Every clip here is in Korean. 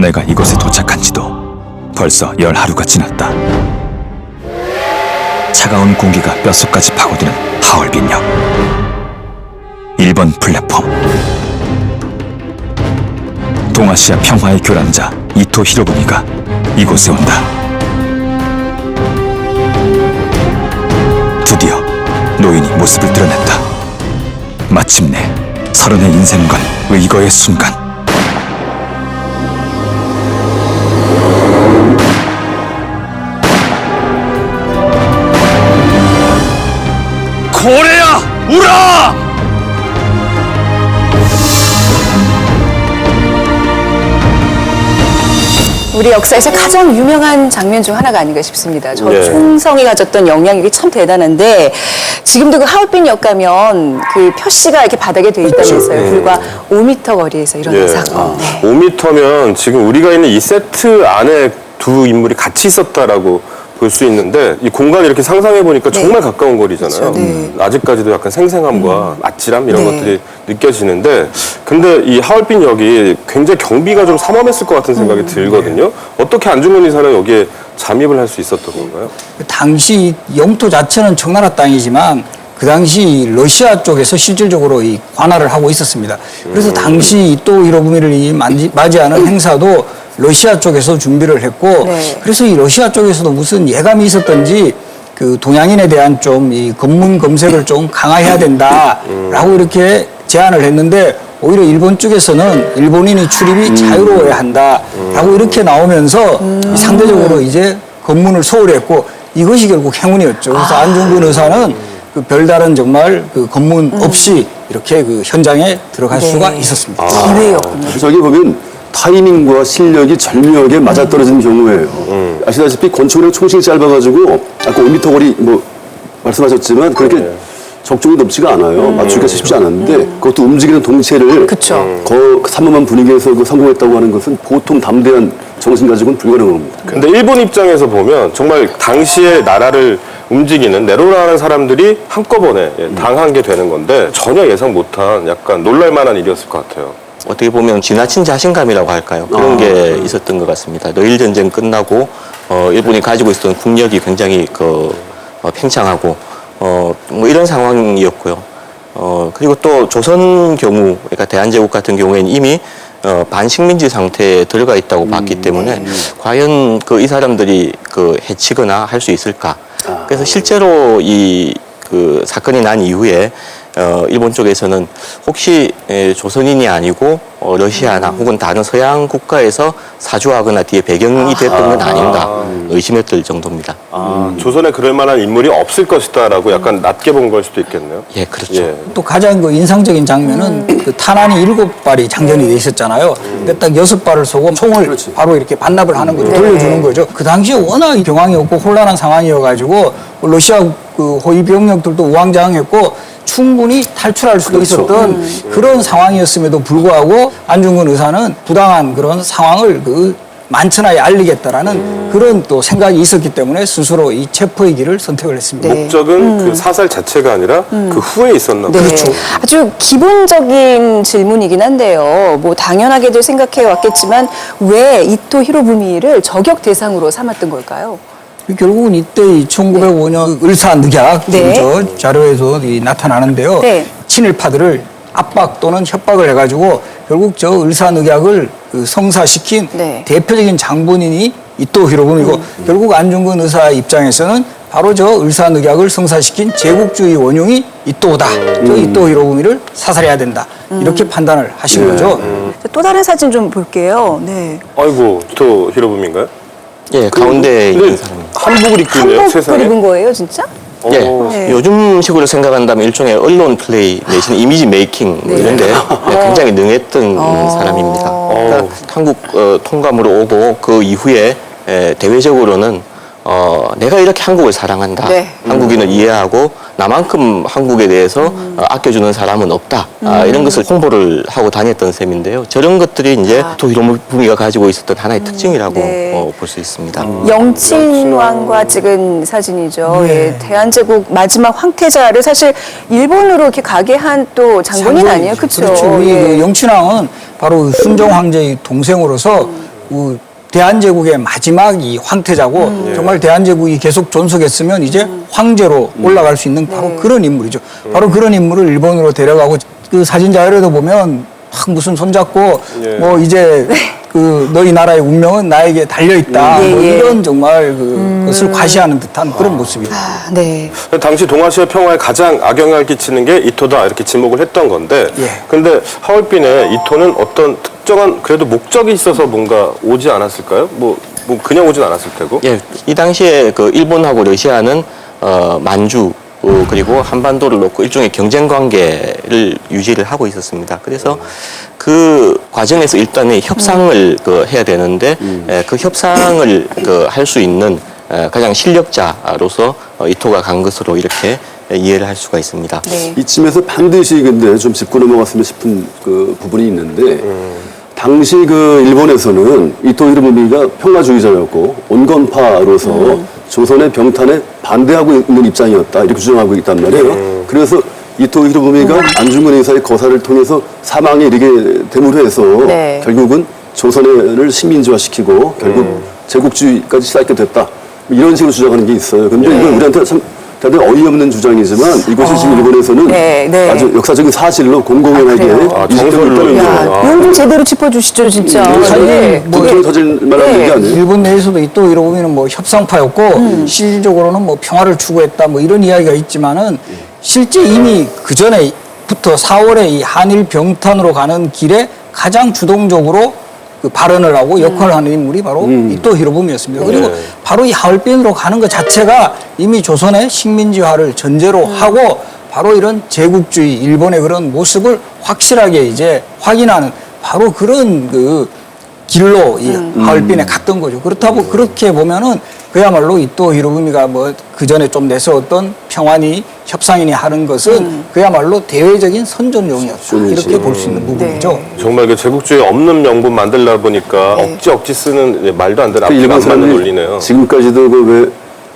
내가 이곳에 도착한 지도 벌써 10하루가 지났다. 차가운 공기가 뼛속까지 파고드는 하얼빈역 1번 플랫폼. 동아시아 평화의 교란자 이토 히로부미가 이곳에 온다. 드디어 노인이 모습을 드러냈다. 마침내 서른의 인생관 의거의 순간. 고래야 우라! 우리 역사에서 가장 유명한 장면 중 하나가 아닌가 싶습니다. 저 네. 총성이 가졌던 영향력이 참 대단한데 지금도 그 하얼빈역 가면 그 표시가 이렇게 바닥에 돼 있다면서요. 불과 5m 거리에서 일어난 사건. 네. 5m면 지금 우리가 있는 이 세트 안에 두 인물이 같이 있었다라고 볼 수 있는데 이 공간을 이렇게 상상해 보니까 정말 가까운 거리잖아요. 그렇죠. 네. 아직까지도 약간 생생함과 아찔함 이런 것들이 느껴지는데 근데 이 하얼빈역이 굉장히 경비가 좀 삼엄했을 것 같은 생각이 들거든요. 어떻게 안중근 의사는 여기에 잠입을 할 수 있었던 건가요? 당시 영토 자체는 청나라 땅이지만 그 당시 러시아 쪽에서 실질적으로 이 관할을 하고 있었습니다. 그래서 당시 이토 히로부미를 맞이하는 행사도 러시아 쪽에서 준비를 했고, 네. 그래서 이 러시아 쪽에서도 무슨 예감이 있었던지 그 동양인에 대한 좀 이 검문 검색을 좀 강화해야 된다라고 이렇게 제안을 했는데 오히려 일본 쪽에서는 일본인이 출입이 자유로워야 한다라고 이렇게 나오면서 상대적으로 이제 검문을 소홀히 했고 이것이 결국 행운이었죠. 그래서 안중근 의사는 그 별다른 정말 그 검문 없이 이렇게 그 현장에 들어갈 수가 있었습니다. 기회였군요. 저기 보면 타이밍과 실력이 절묘하게 맞아떨어지는 경우예요. 아시다시피 권총이랑 총신이 짧아가지고 아까 5m 거리 뭐 말씀하셨지만 그렇게 적중이 높지가 않아요. 맞추기가 쉽지 않았는데 그것도 움직이는 동체를 그쵸. 그 삼엄한 분위기에서 그 성공했다고 하는 것은 보통 담대한 정신 가지고는 불가능한 겁니다. 근데 일본 입장에서 보면 정말 당시에 나라를 움직이는 네로라는 사람들이 한꺼번에 당한 게 되는 건데 전혀 예상 못한 약간 놀랄만한 일이었을 것 같아요. 어떻게 보면 지나친 자신감이라고 할까요? 그런 게 있었던 것 같습니다. 노일 전쟁 끝나고 일본이 가지고 있었던 국력이 굉장히 팽창하고 뭐 이런 상황이었고요. 그리고 또 조선 경우, 그러니까 대한제국 같은 경우에는 이미 반식민지 상태에 들어가 있다고 봤기 때문에 과연 이 사람들이 해치거나 할 수 있을까? 그래서 실제로 그 사건이 난 이후에 일본 쪽에서는 혹시 조선인이 아니고 러시아나 혹은 다른 서양 국가에서 사주하거나 뒤에 배경이 됐던 건 아닌가 의심했을 정도입니다. 조선에 그럴 만한 인물이 없을 것이다라고 약간 낮게 본 걸 수도 있겠네요. 예, 그렇죠. 예. 또 가장 그 인상적인 장면은 그 탄환이 7발이 장전이 돼 있었잖아요. 근데 딱 6발을 쏘고 총을 바로 이렇게 반납을 하는 거죠. 돌려주는 거죠. 그 당시에 워낙 경황이 없고 혼란한 상황이어가지고 러시아 그 호위 병력들도 우왕좌왕했고 충분히 탈출할 수도 있었던 그런 상황이었음에도 불구하고 안중근 의사는 부당한 그런 상황을 만천하에 알리겠다라는 그런 또 생각이 있었기 때문에 스스로 이 체포의 길을 선택을 했습니다. 목적은 그 사살 자체가 아니라 그 후에 있었나 봐요. 그렇죠. 아주 기본적인 질문이긴 한데요. 뭐 당연하게도 생각해 왔겠지만 왜 이토 히로부미를 저격 대상으로 삼았던 걸까요? 결국은 이때 1905년 을사늑약 네. 저 자료에서 나타나는데요. 네. 친일파들을 압박 또는 협박을 해가지고 결국 저 을사늑약을 성사시킨 네. 대표적인 장본인이 이토 히로부미고 결국 안중근 의사 입장에서는 바로 저 을사늑약을 성사시킨 제국주의 원흉이 이토다. 저 이토 히로부미를 사살해야 된다. 이렇게 판단을 하신 거죠. 또 다른 사진 좀 볼게요. 네. 아이고, 또 히로부미인가요? 예, 가운데 있는 근데 사람. 한복을 입고 있네요, 한복 세상에. 입은 거예요, 진짜? 예, 네. 요즘식으로 생각한다면 일종의 언론 플레이 내지는 이미지 메이킹 뭐 이런데 굉장히 능했던 사람입니다. 그러니까 한국 통감으로 오고 그 이후에 대외적으로는 내가 이렇게 한국을 사랑한다. 네. 한국인을 이해하고 나만큼 한국에 대해서 아껴주는 사람은 없다. 이런 것을 홍보를 하고 다녔던 셈인데요. 저런 것들이 이제 또 히로부미가 가지고 있었던 하나의 특징이라고 네. 볼 수 있습니다. 영친왕과 찍은 사진이죠. 예, 대한제국 마지막 황태자를 사실 일본으로 이렇게 가게 한 또 장본인 아니에요? 그렇죠? 그렇죠. 우리 그 영춘왕은 바로 순종 황제의 동생으로서 대한제국의 마지막 이 황태자고 정말 대한제국이 계속 존속했으면 이제 황제로 올라갈 수 있는 바로 그런 인물이죠. 바로 그런 인물을 일본으로 데려가고 그 사진 자료에도 보면 막 무슨 손잡고 예. 뭐 이제 그 너희 나라의 운명은 나에게 달려있다. 뭐 이런 정말 그것을 과시하는 듯한 그런 모습이죠. 네. 당시 동아시아 평화에 가장 악영향을 끼치는 게 이토다 이렇게 지목을 했던 건데 예. 근데 하얼빈에 이토는 어떤 특정한 그래도 목적이 있어서 뭔가 오지 않았을까요? 뭐 그냥 오진 않았을 테고. 예, 이 당시에 그 일본하고 러시아는 만주 그리고 한반도를 놓고 일종의 경쟁 관계를 유지를 하고 있었습니다. 그래서 그 과정에서 일단은 협상을 해야 되는데 그 협상을 할 수 있는 가장 실력자로서 이토가 간 것으로 이렇게 이해를 할 수가 있습니다. 네. 이쯤에서 반드시 근데 좀 짚고 넘어갔으면 싶은 그 부분이 있는데 당시 그 일본에서는 이토 히로부미가 평화주의자였고 온건파로서 조선의 병탄에 반대하고 있는 입장이었다 이렇게 주장하고 있단 말이에요. 그래서 이토 히로부미가 안중근 의사의 거사를 통해서 사망에 이르게 됨으로 해서 네. 결국은 조선을 식민지화시키고 결국 제국주의까지 시작하게 됐다. 이런 식으로 주장하는 게 있어요. 근데 이건 우리한테 참 다들 어이없는 주장이지만 이것이 지금 일본에서는 네, 네. 아주 역사적인 사실로 공공연하게 아, 이식되고 정설로 있다는 야, 거예요. 이건 좀 제대로 짚어주시죠, 진짜. 사실 네. 뭐 분통이 터질 만한 네. 얘기 아니에요? 일본 내에서도 이또 이러고는 뭐 협상파였고 실질적으로는 뭐 평화를 추구했다 뭐 이런 이야기가 있지만은 실제 이미 그 전에부터 4월에 이 한일 병탄으로 가는 길에 가장 주동적으로 그 발언을 하고 역할을 하는 인물이 바로 이토 히로부미였습니다. 그리고 바로 이 하얼빈으로 가는 것 자체가 이미 조선의 식민지화를 전제로 하고 바로 이런 제국주의 일본의 그런 모습을 확실하게 이제 확인하는 바로 그런 그 길로 이 하얼빈에 갔던 거죠. 그렇다고 그렇게 보면은 그야말로 이토 히로부미가 뭐 그 전에 좀 내세웠던 평화니 협상이니 하는 것은 그야말로 대외적인 선전용이었다 이렇게 볼 수 있는 부분이죠. 정말 그 제국주의 없는 명분 만들다 보니까 억지 쓰는 말도 안 되는 그 앞뒤가 일본 안 맞는 사람들이 논리네요. 지금까지도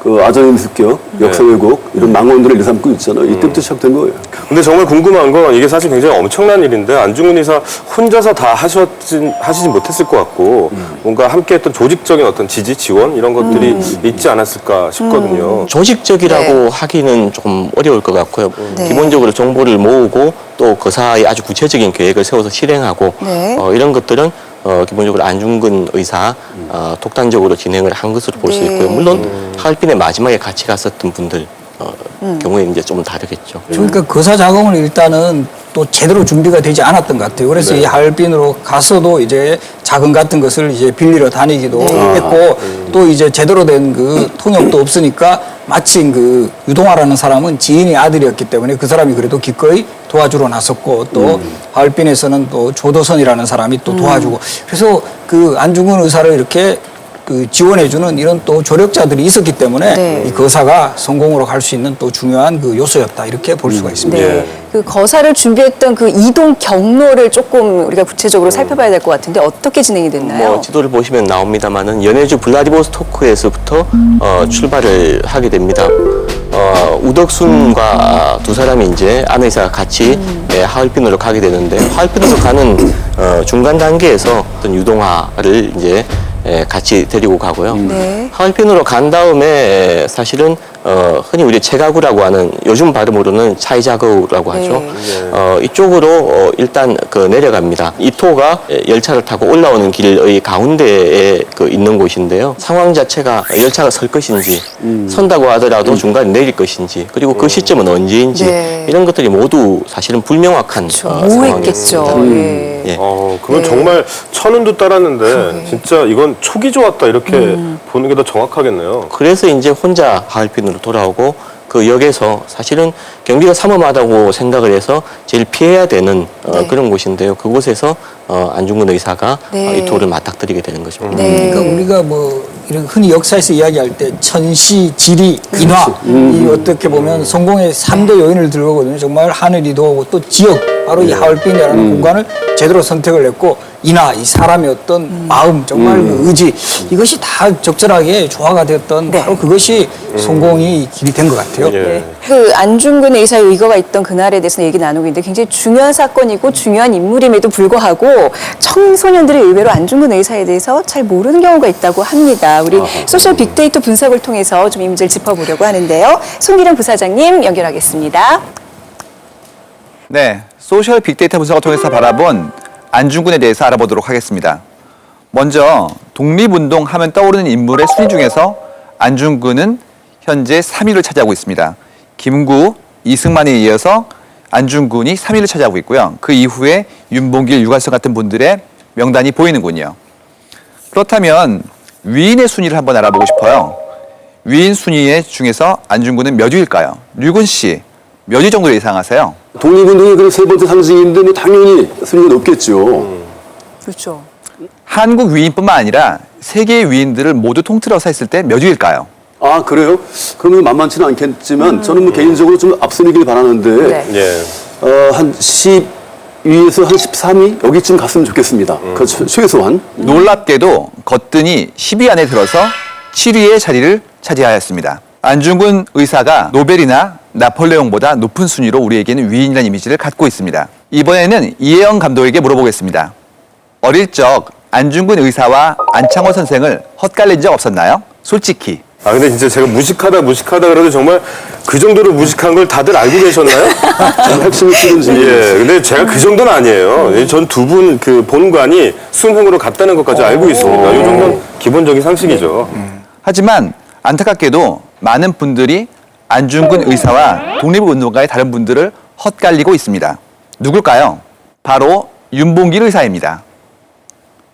그 아전인 습격, 역사왜곡 이런 망언들을 일삼고 있잖아요. 이때부터 시작된 거예요. 근데 정말 궁금한 건 이게 사실 굉장히 엄청난 일인데 안중근 의사 혼자서 다 하시진 못했을 것 같고 뭔가 함께했던 조직적인 어떤 지지 지원 이런 것들이 있지 않았을까 싶거든요. 조직적이라고 하기는 좀 어려울 것 같고요. 네. 기본적으로 정보를 모으고 또 그 사이에 아주 구체적인 계획을 세워서 실행하고 네. 이런 것들은 기본적으로 안중근 의사 독단적으로 진행을 한 것으로 볼 수 네. 있고요. 물론 하얼빈에 마지막에 같이 갔었던 분들 경우에는 이제 좀 다르겠죠. 그러니까 거사 작업은 일단은 또 제대로 준비가 되지 않았던 것 같아요. 그래서 이 하얼빈으로 가서도 이제 자금 같은 것을 이제 빌리러 다니기도 했고 또 이제 제대로 된 그 통역도 없으니까 마침 그 유동화라는 사람은 지인의 아들이었기 때문에 그 사람이 그래도 기꺼이 도와주러 나섰고 또 하얼빈에서는 또 조도선이라는 사람이 또 도와주고 그래서 그 안중근 의사를 이렇게 그 지원해주는 이런 또 조력자들이 있었기 때문에 네. 이 거사가 성공으로 갈 수 있는 또 중요한 그 요소였다 이렇게 볼 수가 있습니다. 네. 그 거사를 준비했던 그 이동 경로를 조금 우리가 구체적으로 살펴봐야 될 것 같은데 어떻게 진행이 됐나요? 뭐 지도를 보시면 나옵니다만은 연해주 블라디보스토크에서부터 출발을 하게 됩니다. 우덕순과 두 사람이 이제 안 의사가 같이 하얼빈으로 가게 되는데 하얼빈으로 가는 중간 단계에서 어떤 유동화를 이제 같이 데리고 가고요. 네. 하얼빈으로 간 다음에 사실은 흔히 우리 체가구라고 하는 요즘 발음으로는 차이자거우라고 하죠. 이쪽으로 일단 내려갑니다. 이토가 열차를 타고 올라오는 길의 가운데에 있는 곳인데요. 상황 자체가 열차가 설 것인지 선다고 하더라도 중간에 내릴 것인지 그리고 그 시점은 언제인지 네. 이런 것들이 모두 사실은 불명확한 모호했겠죠. 상황이었습니다. 예. 예. 그건 정말 천운도 따랐는데 진짜 이건 촉이 좋았다 이렇게 보는 게 더 정확하겠네요. 그래서 이제 혼자 하얼빈으로 돌아오고 그 역에서 사실은 경비가 삼엄하다고 생각을 해서 제일 피해야 되는 그런 곳인데요. 그곳에서 안중근 의사가 네. 이토를 맞닥뜨리게 되는 것입니다. 네. 그러니까 우리가 뭐 이런 흔히 역사에서 이야기할 때 천시, 지리, 인화 이 어떻게 보면 성공의 3대 요인을 들거든요. 정말 하늘이 도하고 또 지역 바로 이 하얼빈이라는 공간을 제대로 선택을 했고 인화 이 사람의 어떤 마음 정말 그 의지 이것이 다 적절하게 조화가 되었던 네. 바로 그것이 성공이 길이 된 것 같아요. 예. 그 안중근 의사의 의거가 있던 그날에 대해서 얘기 나누고 있는데 굉장히 중요한 사건이고 중요한 인물임에도 불구하고 청소년들이 의외로 안중근 의사에 대해서 잘 모르는 경우가 있다고 합니다. 우리 소셜 빅데이터 분석을 통해서 좀 이 문제를 짚어보려고 하는데요. 송기령 부사장님 연결하겠습니다. 네, 소셜 빅데이터 분석을 통해서 바라본 안중근에 대해서 알아보도록 하겠습니다. 먼저 독립운동 하면 떠오르는 인물의 순위 중에서 안중근은 현재 3위를 차지하고 있습니다. 김구, 이승만에 이어서 안중근이 3위를 차지하고 있고요. 그 이후에 윤봉길, 유관순 같은 분들의 명단이 보이는군요. 그렇다면 위인의 순위를 한번 알아보고 싶어요. 위인 순위 중에서 안중근은 몇 위일까요? 류근 씨, 몇 위 정도 예상하세요? 독립운동의 그 세 번째 상징인데 뭐 당연히 순위가 높겠죠. 그렇죠. 한국 위인뿐만 아니라 세계의 위인들을 모두 통틀어서 했을 때 몇 위일까요? 아 그래요? 그러면 만만치는 않겠지만 저는 뭐 개인적으로 좀 앞서기를 바라는데 네. 예. 한 12위에서 한 13위 여기쯤 갔으면 좋겠습니다. 그 최소한. 놀랍게도 거뜬히 10위 안에 들어서 7위의 자리를 차지하였습니다. 안중근 의사가 노벨이나 나폴레옹보다 높은 순위로 우리에게는 위인이라는 이미지를 갖고 있습니다. 이번에는 이혜영 감독에게 물어보겠습니다. 어릴 적 안중근 의사와 안창호 선생을 헛갈린 적 없었나요? 솔직히. 아 근데 진짜 제가 무식하다 그래도 정말 그 정도로 무식한 걸 다들 알고 계셨나요? 핵심을 찌른 질문. 예, 근데 제가 그 정도는 아니에요. 전 두 분 그 본관이 수능으로 갔다는 것까지 알고 있습니다. 이 정도는 기본적인 상식이죠. 하지만 안타깝게도 많은 분들이 안중근 의사와 독립운동가의 다른 분들을 헛갈리고 있습니다. 누굴까요? 바로 윤봉길 의사입니다.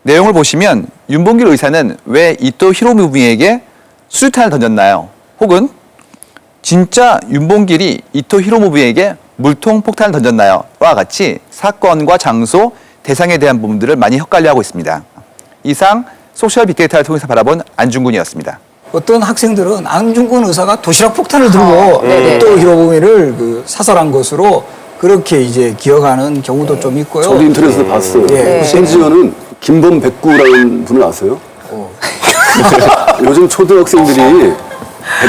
내용을 보시면 윤봉길 의사는 왜 이토 히로부미에게 수류탄을 던졌나요? 혹은 진짜 윤봉길이 이토 히로부미에게 물통 폭탄을 던졌나요? 와 같이 사건과 장소, 대상에 대한 부분들을 많이 헷갈려하고 있습니다. 이상 소셜 빅데이터를 통해서 바라본 안중근이었습니다. 어떤 학생들은 안중근 의사가 도시락 폭탄을 들고 또 히로부미를 그 사살한 것으로 그렇게 이제 기억하는 경우도 좀 있고요. 저도 인터넷에서 봤어요. 네. 심지어는 김범백구라는 분을 아세요? 요즘 초등학생들이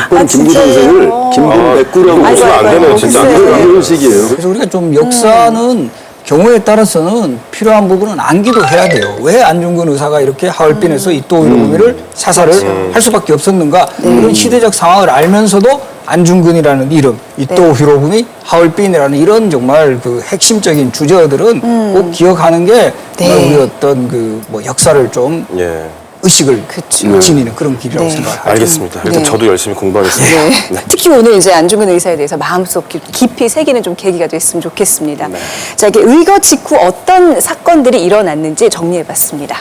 백범 김구 선생을 김범백구라고 아이고, 하시면 안 아이고, 되네요. 진짜 글쎄요. 이런 식이에요. 그래서 우리가 좀 역사는 경우에 따라서는 필요한 부분은 암기도 해야 돼요. 왜 안중근 의사가 이렇게 하얼빈에서 이토 히로부미를 사살을 할 수밖에 없었는가. 이런 시대적 상황을 알면서도 안중근이라는 이름, 이토 히로부미, 하얼빈이라는 이런 정말 그 핵심적인 주제어들은 꼭 기억하는 게 정말 우리 어떤 그 뭐 역사를 좀 예. 의식을 그쵸. 지니는 그런 길이라고 네. 생각합니다. 알겠습니다. 일단 네. 저도 열심히 공부하겠습니다. 네. 특히 오늘 이제 안중근 의사에 대해서 마음속 깊이 새기는 좀 계기가 됐으면 좋겠습니다. 자, 이게 의거 직후 어떤 사건들이 일어났는지 정리해봤습니다.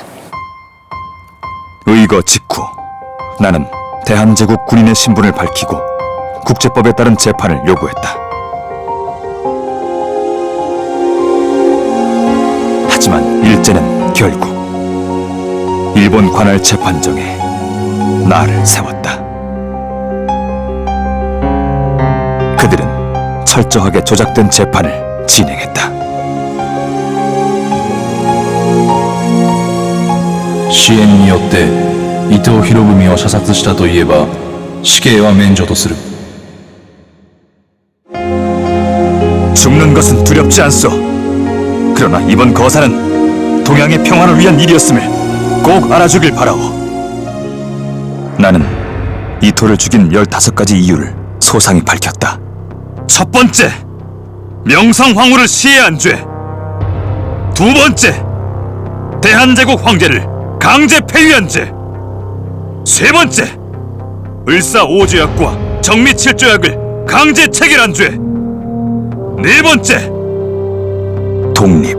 의거 직후 나는 대한제국 군인의 신분을 밝히고 국제법에 따른 재판을 요구했다. 하지만 일제는 결국 일본 관할 재판정에 나를 세웠다. 그들은 철저하게 조작된 재판을 진행했다. 支援によって伊藤博文を射殺したといえば死刑は免除とする。 죽는 것은 두렵지 않소. 그러나 이번 거사는 동양의 평화를 위한 일이었음을 꼭 알아주길 바라오. 나는 이토를 죽인 15가지 이유를 소상히 밝혔다. 첫 번째, 명성황후를 시해한 죄. 두 번째, 대한제국 황제를 강제 폐위한 죄. 세 번째, 을사오조약과 정미칠조약을 강제 체결한 죄. 네 번째, 독립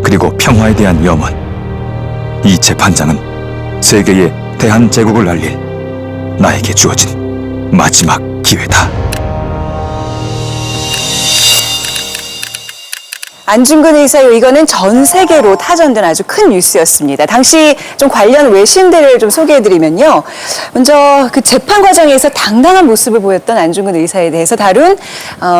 그리고 평화에 대한 염원. 이 재판장은 세계에 대한제국을 알릴 나에게 주어진 마지막 기회다. 안중근 의사의 의거는 전 세계로 타전된 아주 큰 뉴스였습니다. 당시 좀 관련 외신들을 좀 소개해드리면요. 먼저 그 재판 과정에서 당당한 모습을 보였던 안중근 의사에 대해서 다룬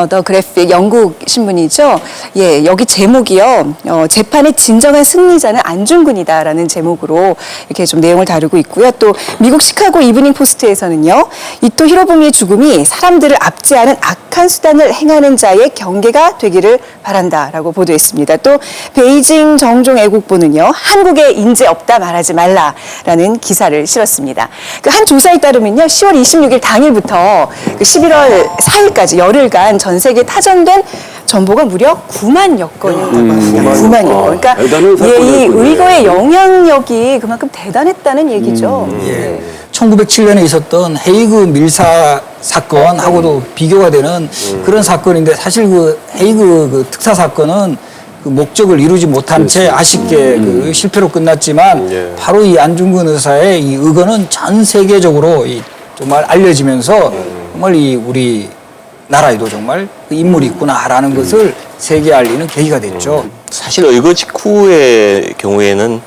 더 그래픽 영국 신문이죠. 예, 여기 제목이요. 재판의 진정한 승리자는 안중근이다라는 제목으로 이렇게 좀 내용을 다루고 있고요. 또 미국 시카고 이브닝 포스트에서는요. 이토 히로부미의 죽음이 사람들을 압제하는 악한 수단을 행하는 자의 경계가 되기를 바란다라고 보도했습니다. 또 베이징 정종 애국보는요. 한국에 인재 없다 말하지 말라라는 기사를 실었습니다. 그 한 조사에 따르면요. 10월 26일 당일부터 그 11월 4일까지 열흘간 전 세계에 타전된 전보가 무려 9만여 건이었다고 합니다. 9만여 건. 그러니까 대단한 예, 이 사건이었군요. 의거의 영향력이 그만큼 대단했다는 얘기죠. 예. 1907년에 있었던 헤이그 밀사 사건하고도 비교가 되는 그런 사건인데 사실 그 헤이그 그 특사 사건은 그 목적을 이루지 못한 채 아쉽게 그 실패로 끝났지만 예. 바로 이 안중근 의사의 이 의거는 전 세계적으로 이 정말 알려지면서 정말 이 우리 나라에도 정말 그 인물이 있구나라는 것을 세계에 알리는 계기가 됐죠. 사실 의거 직후의 경우에는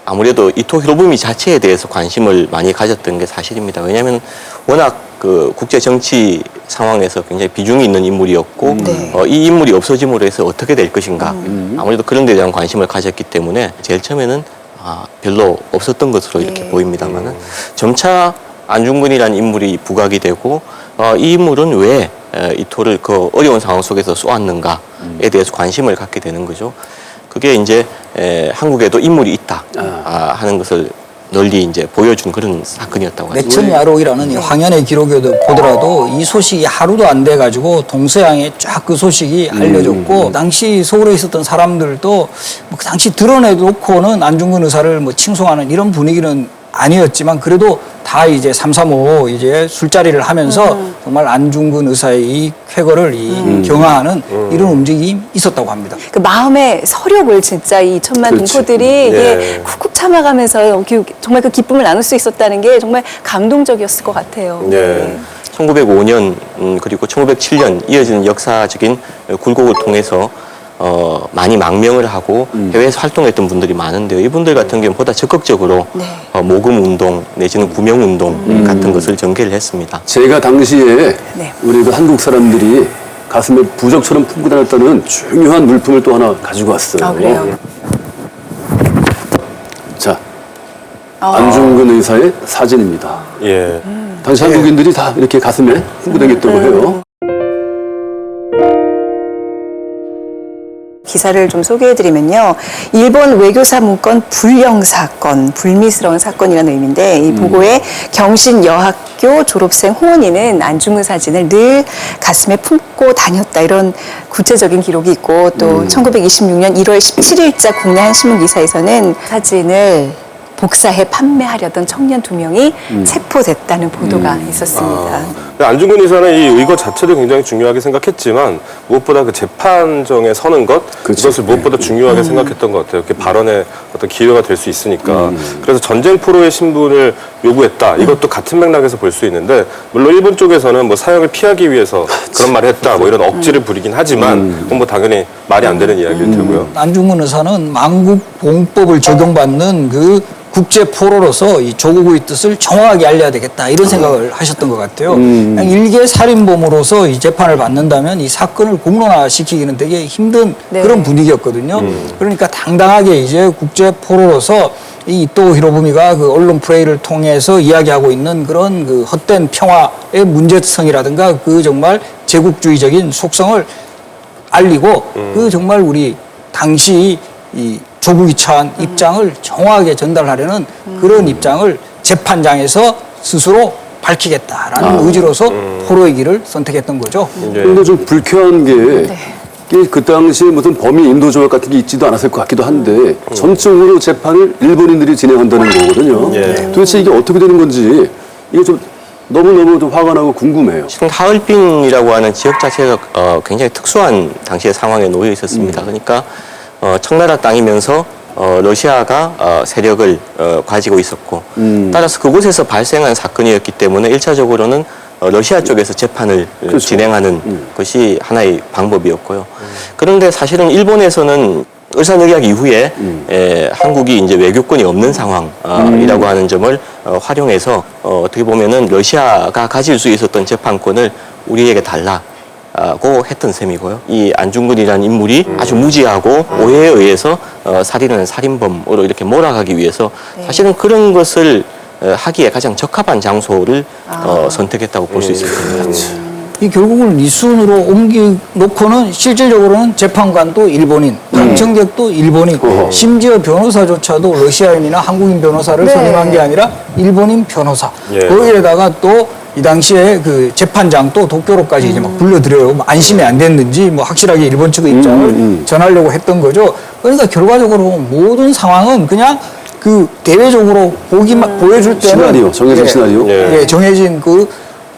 아무래도 이토 히로부미 자체에 대해서 관심을 많이 가졌던 게 사실입니다. 왜냐하면 워낙 그 국제 정치 상황에서 굉장히 비중이 있는 인물이었고 네. 이 인물이 없어짐으로 해서 어떻게 될 것인가 아무래도 그런 데 대한 관심을 가졌기 때문에 제일 처음에는 별로 없었던 것으로 이렇게 보입니다만은 점차 안중근이라는 인물이 부각이 되고 이 인물은 왜 이토를 그 어려운 상황 속에서 쏘았는가에 대해서 관심을 갖게 되는 거죠. 그게 이제 한국에도 인물이 있다 하는 것을 널리 이제 보여준 그런 사건이었다고 합니다. 내천야록이라는 이 황현의 기록에도 보더라도 이 소식이 하루도 안 돼 가지고 동서양에 쫙 그 소식이 알려졌고 당시 서울에 있었던 사람들도 뭐 그 당시 드러내놓고는 안중근 의사를 뭐 칭송하는 이런 분위기는 아니었지만 그래도 다 이제 335 이제 술자리를 하면서 정말 안중근 의사의 이 쾌거를 경화하는 이런 움직임이 있었다고 합니다. 그 마음의 서력을 진짜 이 2천만 그렇지. 동포들이 이게 예. 쿡쿡 참아가면서 정말 그 기쁨을 나눌 수 있었다는 게 정말 감동적이었을 것 같아요. 네. 1905년 그리고 1907년 이어지는 역사적인 굴곡을 통해서 많이 망명을 하고 해외에서 활동했던 분들이 많은데요. 이분들 같은 경우는 보다 적극적으로 네. 모금 운동 내지는 구명 운동 같은 것을 전개를 했습니다. 제가 당시에 네. 우리 그 한국 사람들이 가슴에 부적처럼 품고 다녔다는 중요한 물품을 또 하나 가지고 왔어요. 아, 그래요? 자, 안중근 의사의 사진입니다. 예. 당시 한국인들이 다 이렇게 가슴에 품고 다녔다고 해요. 기사를 좀 소개해드리면요. 일본 외교사 문건 불령 사건, 불미스러운 사건이라는 의미인데 이 보고에 경신여학교 졸업생 홍은이는 안중근 사진을 늘 가슴에 품고 다녔다 이런 구체적인 기록이 있고 또 1926년 1월 17일자 국내 한 신문 기사에서는 사진을 복사해 판매하려던 청년 2명이 체포됐다는 보도가 있었습니다. 안중근 의사는 이 의거 자체도 굉장히 중요하게 생각했지만 무엇보다 그 재판정에 서는 것 그렇죠. 이것을 무엇보다 중요하게 생각했던 것 같아요. 그게 발언의 어떤 기회가 될 수 있으니까. 그래서 전쟁 포로의 신분을 요구했다. 이것도 같은 맥락에서 볼 수 있는데 물론 일본 쪽에서는 뭐 사형을 피하기 위해서 그런 말을 했다. 뭐 이런 억지를 부리긴 하지만 그건 뭐 당연히 말이 안 되는 이야기일 테고요. 안중근 의사는 만국봉법을 적용받는 그 국제 포로로서 이 조국의 뜻을 정확하게 알려야 되겠다 이런 생각을 하셨던 것 같아요. 그냥 일개 살인범으로서 이 재판을 받는다면 이 사건을 공론화시키기는 되게 힘든 네. 그런 분위기였거든요. 그러니까 당당하게 이제 국제 포로로서 이 이토 히로부미가 그 언론 플레이를 통해서 이야기하고 있는 그런 그 헛된 평화의 문제성이라든가 그 정말 제국주의적인 속성을 알리고 그 정말 우리 당시 이 조국이 처한 입장을 정확하게 전달하려는 그런 입장을 재판장에서 스스로 밝히겠다라는 의지로서 포로의 길을 선택했던 거죠. 근데 좀 불쾌한 게 그 당시에 무슨 범인 인도 조약 같은 게 있지도 않았을 것 같기도 한데 전적으로 재판을 일본인들이 진행한다는 거거든요. 예. 도대체 이게 어떻게 되는 건지 이게 좀 너무너무 좀 화가 나고 궁금해요. 지금 하얼빈이라고 하는 지역 자체가 굉장히 특수한 당시의 상황에 놓여 있었습니다. 그러니까 청나라 땅이면서 러시아가 세력을 가지고 있었고 따라서 그곳에서 발생한 사건이었기 때문에 1차적으로는 러시아 쪽에서 재판을 진행하는 것이 하나의 방법이었고요. 그런데 사실은 일본에서는 을사늑약 이후에 한국이 이제 외교권이 없는 상황이라고 하는 점을 활용해서 어떻게 보면은 러시아가 가질 수 있었던 재판권을 우리에게 달라고 했던 셈이고요. 이 안중근이라는 인물이 아주 무지하고 오해에 의해서 살인하는 살인범으로 이렇게 몰아가기 위해서 사실은 그런 것을 하기에 가장 적합한 장소를 선택했다고 볼 수 있을 겁니다. 이 결국은 리순으로 옮겨놓고는 실질적으로는 재판관도 일본인, 방청객도 일본인, 심지어 변호사조차도 러시아인이나 한국인 변호사를 네. 선임한 게 아니라 일본인 변호사. 거기에다가 또 이 당시에 그 재판장 또 도쿄로까지 이제 막 불러들여요. 뭐 안심이 안 됐는지 뭐 확실하게 일본 측의 입장을 전하려고 했던 거죠. 그러니까 결과적으로 모든 상황은 그냥 그 대외적으로 보여줄 때는 시나리오, 정해진 시나리오. 예, 정해진 그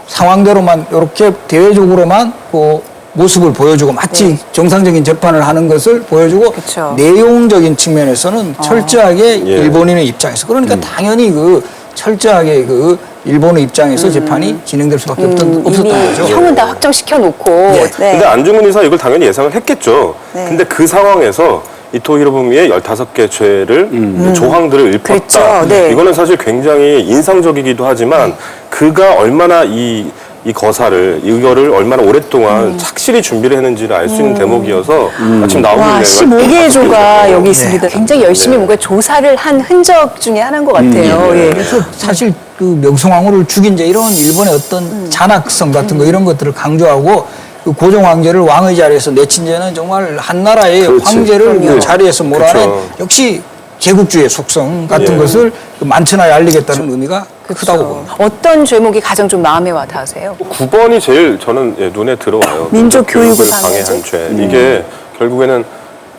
상황대로만 이렇게 대외적으로만 그 모습을 보여주고 마치 정상적인 재판을 하는 것을 보여주고 그쵸. 내용적인 측면에서는 철저하게 일본인의 입장에서 그러니까 당연히 그 철저하게 그 일본의 입장에서 재판이 진행될 수밖에 없었던 이미 거죠. 형은 다 확정시켜 놓고. 네. 근데 안중근 의사 이걸 당연히 예상을 했겠죠. 네. 근데 그 상황에서 이토 히로부미의 15개 죄를 조항들을 읊었다. 그렇죠. 네. 이거는 사실 굉장히 인상적이기도 하지만 그가 얼마나 이 거사를 이거를 얼마나 오랫동안 착실히 준비를 했는지를 알 수 있는 대목이어서 마침 나오길래 와, 15개의 조가 여기 있습니다. 굉장히 열심히 뭔가 조사를 한 흔적 중에 하나인 것 같아요. 예. 그래서 사실 그 명성황후를 죽인 자 이런 일본의 어떤 잔악성 같은 거 이런 것들을 강조하고 그 고종 황제를 왕의 자리에서 내친 죄는 정말 한 나라의 황제를 그 자리에서 몰아낸 역시 제국주의의 속성 같은 것을 그 만천하에 알리겠다는 의미가 크다고 봅니다. 어떤 죄목이 가장 좀 마음에 와 닿으세요? 9번이 제일 저는 눈에 들어와요. 민족 교육을 방해한 죄. 이게 결국에는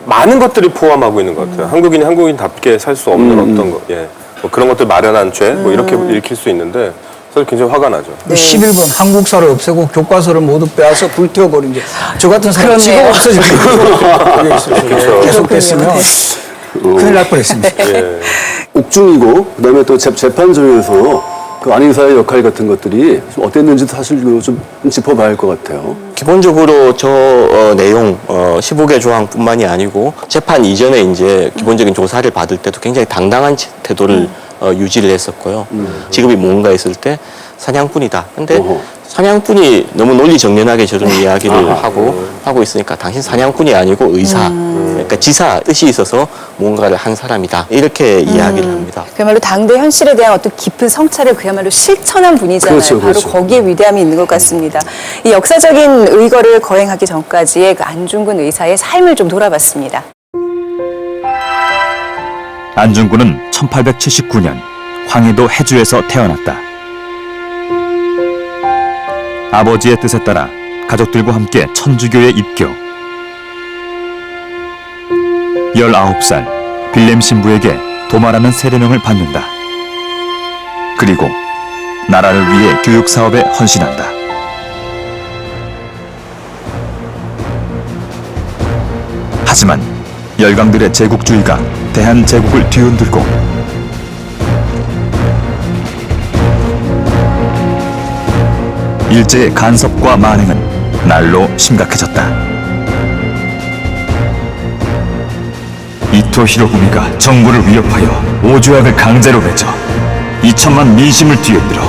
많은 것들이 포함하고 있는 것 같아요. 한국인이 한국인답게 살 수 없는 어떤 거, 뭐 그런 것들 마련한 죄, 뭐 이렇게 읽힐 수 있는데 사실 굉장히 화가 나죠. 11번 한국사를 없애고 교과서를 모두 빼앗아 불태워버린 죄. 저 같은 사람 지금 그렇네요. 없어질 거예요. 계속됐으면 큰일 날 뻔했습니다. 옥중이고 그다음에 또 재판정에서 그 안의사의 역할 같은 것들이 좀 어땠는지도 사실 좀 짚어봐야 할 것 같아요. 기본적으로 저 내용 15개 조항뿐만이 아니고 재판 이전에 이제 기본적인 조사를 받을 때도 굉장히 당당한 태도를 유지를 했었고요. 직업이 뭔가 했을 때 사냥꾼이다. 근데 사냥꾼이 너무 논리정연하게 저런 이야기를 하고 있으니까 당신 사냥꾼이 아니고 의사, 그러니까 지사 뜻이 있어서 뭔가를 한 사람이다. 이렇게 이야기를 합니다. 그야말로 당대 현실에 대한 어떤 깊은 성찰을 그야말로 실천한 분이잖아요. 그렇죠, 그렇죠. 바로 거기에 위대함이 있는 것 같습니다. 이 역사적인 의거를 거행하기 전까지의 그 안중근 의사의 삶을 좀 돌아봤습니다. 안중근은 1879년 황해도 해주에서 태어났다. 아버지의 뜻에 따라 가족들과 함께 천주교에 입교. 19살 빌렘 신부에게 도마라는 세례명을 받는다. 그리고 나라를 위해 교육 사업에 헌신한다. 하지만 열강들의 제국주의가 대한제국을 뒤흔들고 일제의 간섭과 만행은 날로 심각해졌다. 이토 히로부미가 정부를 위협하여 오조약을 강제로 맺어 2천만 민심을 뒤흔들어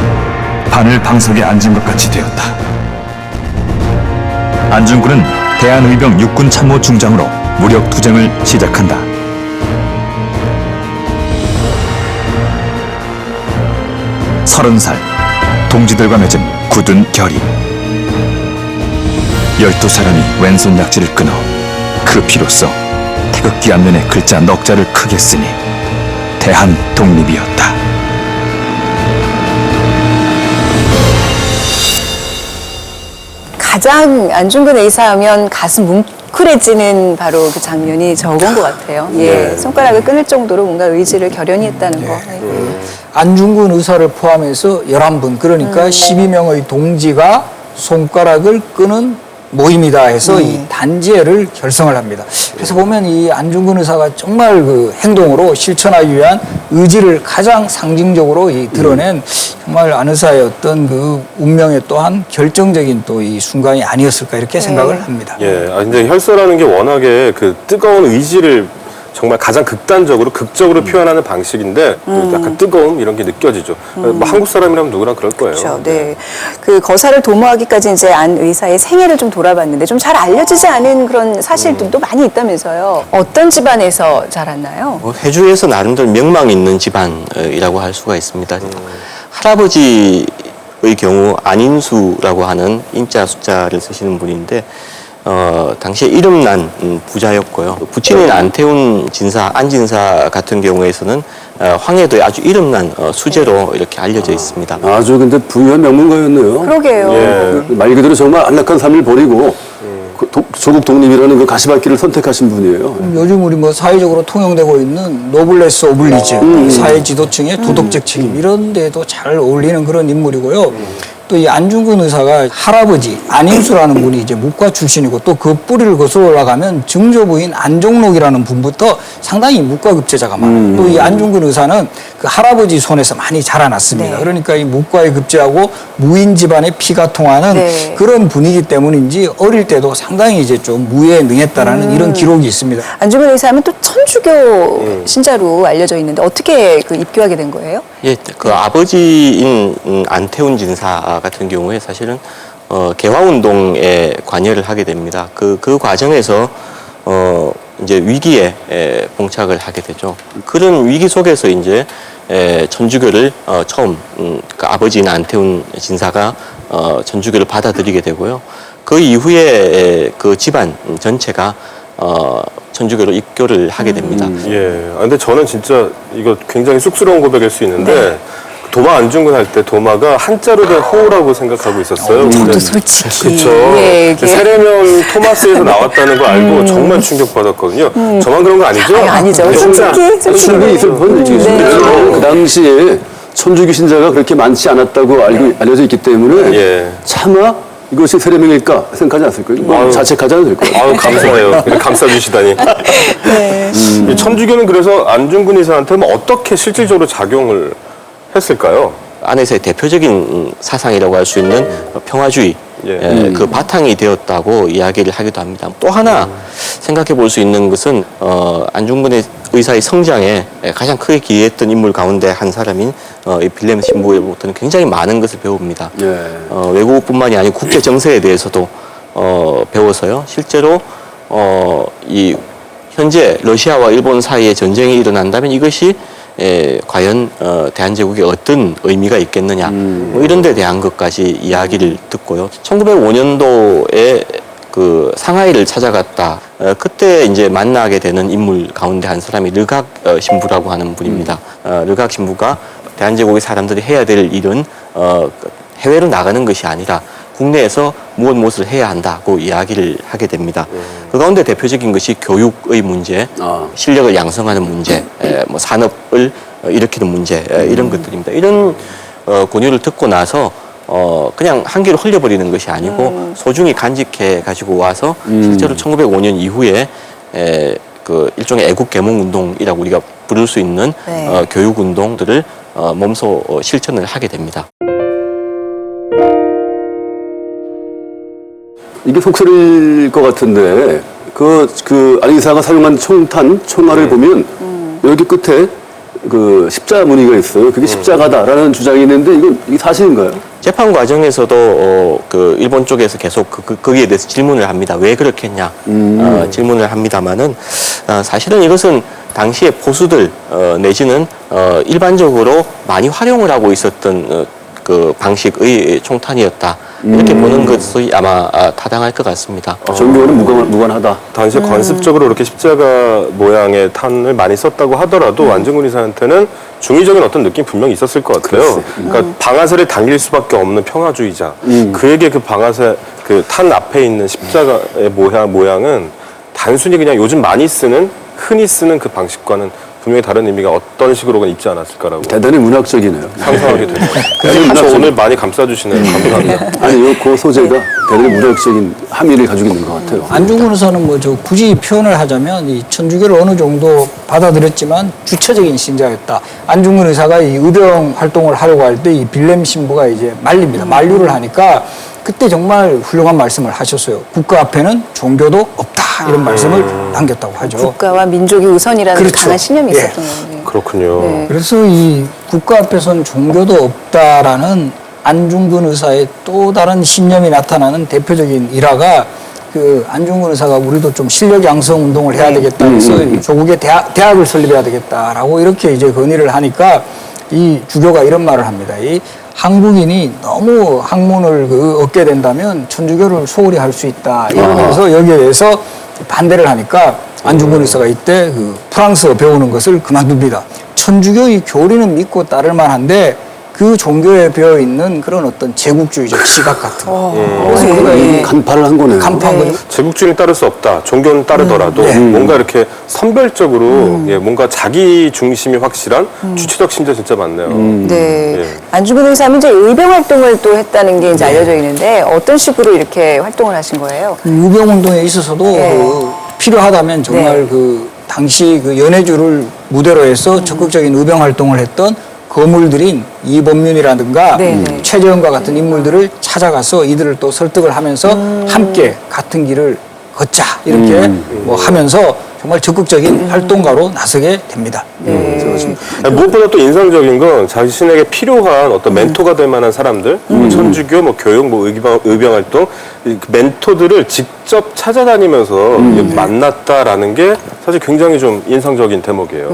바늘 방석에 앉은 것 같이 되었다. 안중근은 대한의병 육군 참모 중장으로 무력 투쟁을 시작한다. 30살 동지들과 맺은 굳은 결의. 12사람이 왼손 약지를 끊어 그 피로써 태극기 앞면에 글자 넉자를 크게 쓰니 대한 독립이었다. 가장 안중근 의사 하면 가슴 뭉클해지는 바로 그 장면이 저건 것 같아요. 예, 손가락을 끊을 정도로 뭔가 의지를 결연히 했다는 거. 안중근 의사를 포함해서 11분 그러니까 12명의 동지가 손가락을 끄는 모임이다 해서 이 단지회를 결성을 합니다. 그래서 보면 이 안중근 의사가 정말 그 행동으로 실천하기 위한 의지를 가장 상징적으로 드러낸 정말 안 의사의 어떤 그 운명의 또한 결정적인 또 이 순간이 아니었을까 이렇게 생각을 합니다. 예, 근데 혈서라는 게 워낙에 그 뜨거운 의지를 정말 가장 극단적으로, 극적으로 표현하는 방식인데 약간 뜨거움 이런 게 느껴지죠. 뭐 한국 사람이라면 누구나 그럴 거예요. 그렇죠. 네. 그 거사를 도모하기까지 이제 안 의사의 생애를 좀 돌아봤는데 좀 잘 알려지지 않은 그런 사실들도 많이 있다면서요. 어떤 집안에서 자랐나요? 회주에서 나름대로 명망 있는 집안이라고 할 수가 있습니다. 할아버지의 경우 안인수라고 하는 인자 숫자를 쓰시는 분인데 당시에 이름난 부자였고요. 부친인 안태훈 진사, 안진사 같은 경우에서는 황해도의 아주 이름난 수재로 이렇게 알려져 있습니다. 아주 근데 부유한 명문가였네요. 그러게요. 예. 말 그대로 정말 안락한 삶을 버리고 조국 독립이라는 그 가시밭길을 선택하신 분이에요. 요즘 우리 뭐 사회적으로 통용되고 있는 노블레스 오블리즈, 사회 지도층의 도덕적 책임 이런 데도 잘 어울리는 그런 인물이고요. 또 이 안중근 의사가 할아버지 안인수라는 분이 이제 문과 출신이고 또 그 뿌리를 거슬러 올라가면 증조부인 안종록이라는 분부터 상당히 문과급제자가 많아요. 또 이 안중근 의사는 그 할아버지 손에서 많이 자라났습니다. 네. 그러니까 이 문과에 급제하고 무인 집안의 피가 통하는 네. 그런 분위기 때문인지 어릴 때도 상당히 이제 좀 무예에 능했다라는 이런 기록이 있습니다. 안중근 의사는 또 천주교 신자로 알려져 있는데 어떻게 그 입교하게 된 거예요? 예, 그 아버지인 안태훈 진사 같은 경우에 사실은 개화운동에 관여를 하게 됩니다. 그 과정에서 이제 위기에 봉착을 하게 되죠. 그런 위기 속에서 이제 천주교를 처음 그 아버지인 안태훈 진사가 천주교를 받아들이게 되고요. 그 이후에 그 집안 전체가 천주교로 입교를 하게 됩니다. 예. 근데 저는 진짜 이거 굉장히 쑥스러운 고백일 수 있는데 도마 안중근 할 때 도마가 한자로 된 호라고 생각하고 있었어요. 저도 근데 솔직히. 그쵸. 예, 이게. 세례명 토마스에서 나왔다는 거 알고 정말 충격받았거든요. 저만 그런 거 아니죠? 아니죠. 솔직히. 충분히 있을 뻔 그 당시에 천주교 신자가 그렇게 많지 않았다고 알려져 있기 때문에 예. 차마 이것이 세례명일까 생각하지 않았을 거예요. 뭐 자책하지 않을 거예요. 아유, 감사해요. 이렇게 감싸주시다니. 이 천주교는 그래서 안중근 의사한테 뭐 어떻게 실질적으로 작용을 했을까요? 안에서의 대표적인 사상이라고 할 수 있는 평화주의 그 바탕이 되었다고 이야기를 하기도 합니다. 또 하나 생각해 볼 수 있는 것은 안중근 의사의 성장에 가장 크게 기여했던 인물 가운데 한 사람인 이 빌렘 신부로부터는 굉장히 많은 것을 배웁니다. 외국뿐만이 아니고 국제 정세에 대해서도 배워서요. 실제로 이 현재 러시아와 일본 사이에 전쟁이 일어난다면 이것이 과연 대한제국에 어떤 의미가 있겠느냐 뭐 이런 데 대한 것까지 이야기를 듣고요. 1905년도에 그 상하이를 찾아갔다. 그때 이제 만나게 되는 인물 가운데 한 사람이 르각 신부라고 하는 분입니다. 르각 신부가 대한제국의 사람들이 해야 될 일은 해외로 나가는 것이 아니라 국내에서 무엇을 해야 한다고 이야기를 하게 됩니다. 그 가운데 대표적인 것이 교육의 문제, 실력을 양성하는 문제, 뭐 산업을 일으키는 문제 이런 것들입니다. 이런 권유를 듣고 나서 그냥 한 귀로 흘려버리는 것이 아니고 소중히 간직해 가지고 와서 실제로 1905년 이후에 그 일종의 애국 계몽 운동이라고 우리가 부를 수 있는 교육 운동들을 몸소 실천을 하게 됩니다. 이게 속설일 것 같은데 안 의사가 사용한 총알을 보면 여기 끝에 그 십자 무늬가 있어요. 그게 십자가다라는 주장이 있는데 이게 사실인가요? 재판 과정에서도 그 일본 쪽에서 계속 거기에 대해서 질문을 합니다. 왜 그렇겠냐 질문을 합니다만은 사실은 이것은 당시에 보수들 내지는 일반적으로 많이 활용을 하고 있었던 그 방식의 총탄이었다. 이렇게 보는 것이 아마 타당할 것 같습니다. 종교는 무관하다. 당시에 관습적으로 이렇게 십자가 모양의 탄을 많이 썼다고 하더라도 안중근 의사한테는 중의적인 어떤 느낌이 분명히 있었을 것 같아요. 그러니까 방아쇠를 당길 수밖에 없는 평화주의자. 그에게 그 방아쇠, 그 탄 앞에 있는 십자가의 모양은 단순히 그냥 요즘 많이 쓰는, 흔히 쓰는 그 방식과는 분명히 다른 의미가 어떤 식으로건 있지 않았을까라고 대단히 문학적이네요. 상상하게 되네요. 사실 오늘 많이 감싸주시네요. 감사합니다. 아니, 그 소재가 대단히 문학적인 함의를 가지고 있는 것 같아요. 안중근 의사는 뭐 저 굳이 표현을 하자면 이 천주교를 어느 정도 받아들였지만 주체적인 신자였다. 안중근 의사가 이 의병 활동을 하려고 할 때 이 빌렘 신부가 이제 말립니다. 만류를 하니까 그때 정말 훌륭한 말씀을 하셨어요. 국가 앞에는 종교도 없다. 이런 말씀을 남겼다고 하죠. 국가와 민족이 우선이라는 그렇죠. 강한 신념이 예. 있었던 거예요. 그렇군요. 네. 그래서 이 국가 앞에선 종교도 없다라는 안중근 의사의 또 다른 신념이 나타나는 대표적인 일화가 그 안중근 의사가 우리도 좀 실력 양성 운동을 해야 되겠다 해서 조국의 대학을 설립해야 되겠다라고 이렇게 이제 건의를 하니까 이 주교가 이런 말을 합니다. 이 한국인이 너무 학문을 얻게 된다면 천주교를 소홀히 할 수 있다. 이러면서 여기에 대해서 반대를 하니까 안중근 의사가 이때 그 프랑스어 배우는 것을 그만둡니다. 천주교의 교리는 믿고 따를 만한데 그 종교에 배어 있는 그런 어떤 제국주의적 시각 같은 거. 그래서 우리가 이 간파를 한 거네요. 간파한 거죠. 제국주의는 따를 수 없다. 종교는 따르더라도 뭔가 이렇게 선별적으로 예, 뭔가 자기 중심이 확실한 주체적 신자 진짜 많네요. 네. 예. 안중근 의사는 이제 의병 활동을 또 했다는 게 이제 알려져 있는데 어떤 식으로 이렇게 활동을 하신 거예요? 의병 운동에 있어서도 네. 그 필요하다면 정말 네. 그 당시 그 연해주를 무대로 해서 적극적인 의병 활동을 했던 거물들인 이범윤이라든가 네, 네. 최재형과 같은 인물들을 찾아가서 이들을 또 설득을 하면서 함께 같은 길을 걷자 이렇게 뭐 하면서 정말 적극적인 활동가로 나서게 됩니다. 아니, 무엇보다 또 인상적인 건 자신에게 필요한 어떤 멘토가 될 만한 사람들, 뭐 천주교, 뭐 교육, 뭐 의병 활동, 그 멘토들을 직접 찾아다니면서 만났다라는 게 사실 굉장히 좀 인상적인 대목이에요.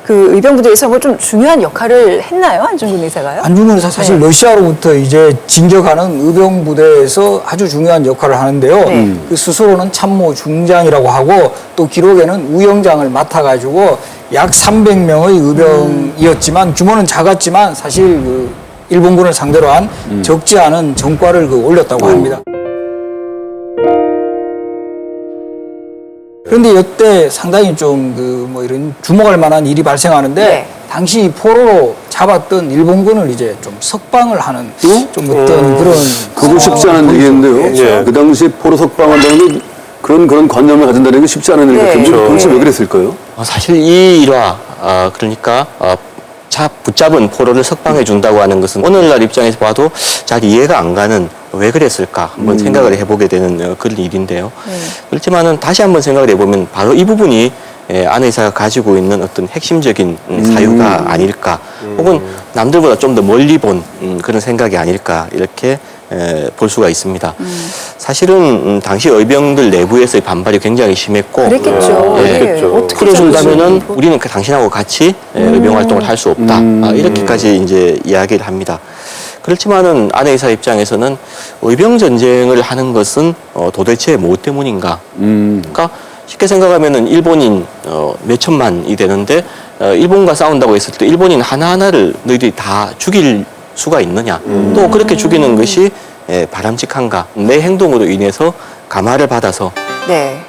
그 의병부대에서 뭐 좀 중요한 역할을 했나요? 안중근 의사가요? 안중근 의사 사실 네. 러시아로부터 이제 진격하는 의병 부대에서 아주 중요한 역할을 하는데요. 네. 그 스스로는 참모 중장이라고 하고 또 기록에는 우영장을 맡아가지고 약 300명의 의병이었지만 규모는 작았지만 사실 그 일본군을 상대로 한 적지 않은 전과를 올렸다고 합니다. 그런데 이때 상당히 좀 그 뭐 이런 주목할 만한 일이 발생하는데 네. 당시 포로로 잡았던 일본군을 이제 좀 석방을 하는 좀 어떤 그런 그거 쉽지 않은 얘기인데요. 예. 그 당시 포로 석방한다는 게 그런 관념을 가진다는 게 쉽지 않은 얘기 같은데 네. 도대체 왜 그랬을까요? 사실 이 일화, 그러니까 붙잡은 포로를 석방해 준다고 하는 것은 오늘날 입장에서 봐도 잘 이해가 안 가는 왜 그랬을까 한번 생각을 해보게 되는 그런 일인데요. 그렇지만은 다시 한번 생각을 해보면 바로 이 부분이 안 의사가 가지고 있는 어떤 핵심적인 사유가 아닐까, 혹은 남들보다 좀 더 멀리 본 그런 생각이 아닐까 이렇게 볼 수가 있습니다. 사실은 당시 의병들 내부에서의 반발이 굉장히 심했고, 그랬겠죠. 예. 네. 그랬겠죠. 어떻게 그래준다면은 우리는 그 당신하고 같이 의병 활동을 할 수 없다. 이렇게까지 이제 이야기를 합니다. 그렇지만은 안 의사 입장에서는 의병 전쟁을 하는 것은 도대체 뭐 때문인가? 그러니까 쉽게 생각하면은 일본인 몇 천만이 되는데 일본과 싸운다고 했을 때 일본인 하나하나를 너희들이 다 죽일 수가 있느냐? 또 그렇게 죽이는 것이 바람직한가? 내 행동으로 인해서 감화를 받아서 네.